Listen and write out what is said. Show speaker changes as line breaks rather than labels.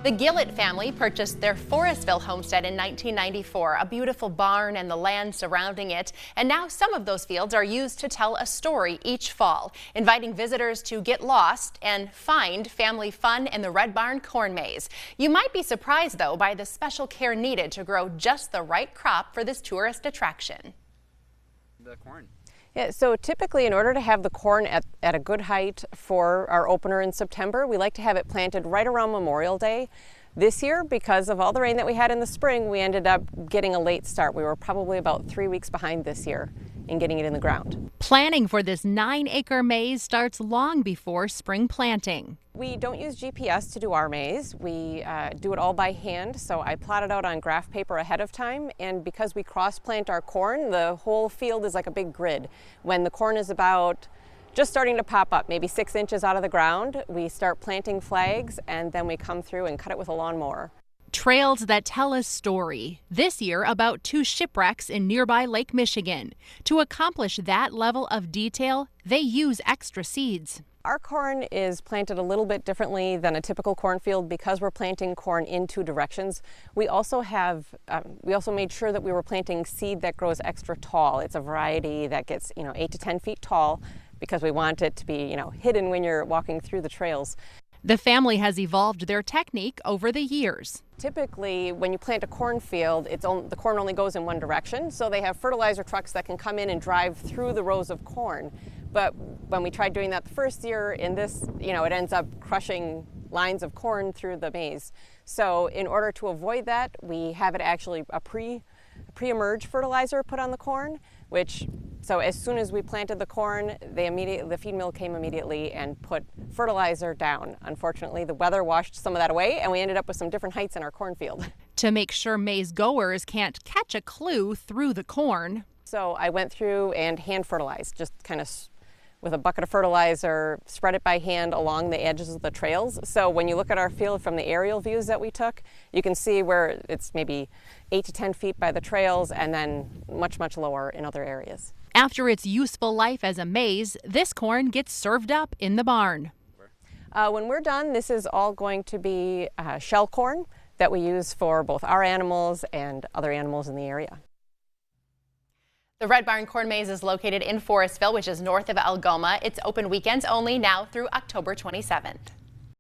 The Gillett family purchased their Forestville homestead in 1994, a beautiful barn and the land surrounding it. And now some of those fields are used to tell a story each fall, inviting visitors to get lost and find family fun in the Red Barn corn maze. You might be surprised, though, by the special care needed to grow just the right crop for this tourist attraction.
The corn.
Yeah, so typically in order to have the corn at a good height for our opener in September, we like to have it planted right around Memorial Day. This year, because of all the rain that we had in the spring, we ended up getting a late start. We were probably about 3 weeks behind this year in getting it in the ground.
Planning for this 9-acre maze starts long before spring planting.
We don't use GPS to do our maze. We do it all by hand, so I plot it out on graph paper ahead of time, and because we cross-plant our corn, the whole field is like a big grid. When the corn is about just starting to pop up, maybe 6 inches out of the ground, we start planting flags, and then we come through and cut it with a lawnmower.
Trails that tell a story. This year, about 2 shipwrecks in nearby Lake Michigan. To accomplish that level of detail, they use extra seeds.
Our corn is planted a little bit differently than a typical cornfield because we're planting corn in 2 directions. We also made sure that we were planting seed that grows extra tall. It's a variety that gets 8 to 10 feet tall because we want it to be hidden when you're walking through the trails.
The family has evolved their technique over the years.
Typically, when you plant a cornfield, the corn only goes in one direction, so they have fertilizer trucks that can come in and drive through the rows of corn. But when we tried doing that the first year, in this, it ends up crushing lines of corn through the maze. So in order to avoid that, we have it actually a pre-emerge fertilizer put on the corn, so as soon as we planted the corn, the feed mill came immediately and put fertilizer down. Unfortunately, the weather washed some of that away, and we ended up with some different heights in our cornfield.
To make sure maze goers can't catch a clue through the corn.
So I went through and hand fertilized, just kind of with a bucket of fertilizer, spread it by hand along the edges of the trails. So when you look at our field from the aerial views that we took, you can see where it's maybe 8 to 10 feet by the trails and then much, much lower in other areas.
After its useful life as a maze, this corn gets served up in the barn.
When we're done, this is all going to be shell corn that we use for both our animals and other animals in the area.
The Red Barn Corn Maze is located in Forestville, which is north of Algoma. It's open weekends only now through October 27th.